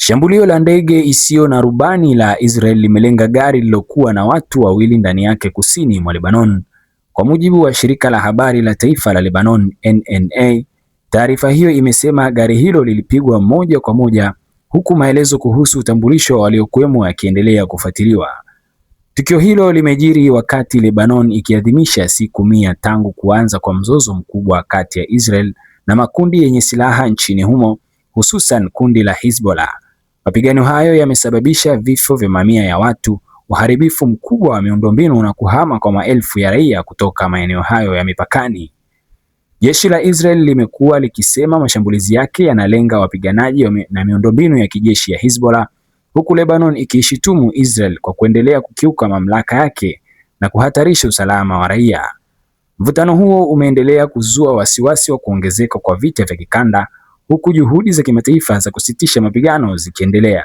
Shambulio la ndege isiyo na rubani la Israel limelenga gari lililokuwa na watu wawili ndani yake kusini mwa Lebanon. Kwa mujibu wa shirika la habari la taifa la Lebanon NNA, taarifa hiyo imesema gari hilo lilipigwa moja kwa moja, huku maelezo kuhusu utambulisho waliokuwemo yakiendelea kufuatiliwa. Tukio hilo limejiri wakati Lebanon ikiadhimisha siku 100 tangu kuanza kwa mzozo mkubwa kati ya Israel na makundi yenye silaha nchini humo, hususan kundi la Hezbollah. Mapigano hayo yamesababisha vifo vya mamia ya watu, uharibifu mkubwa wa miundombinu na kuhama kwa maelfu ya raia kutoka maeneo hayo ya mipakani. Jeshi la Israel limekuwa likisema mashambulizi yake yanalenga wapiganaji na miundombinu ya kijeshi ya Hezbollah, huku Lebanon ikiishitumu Israel kwa kuendelea kukiuka mamlaka yake na kuhatarisha usalama wa raia. Mvutano huo umeendelea kuzua wasiwasi wa kuongezeka kwa vita vya kikanda, huku juhudi za kimataifa za kusitisha mapigano zikiendelea.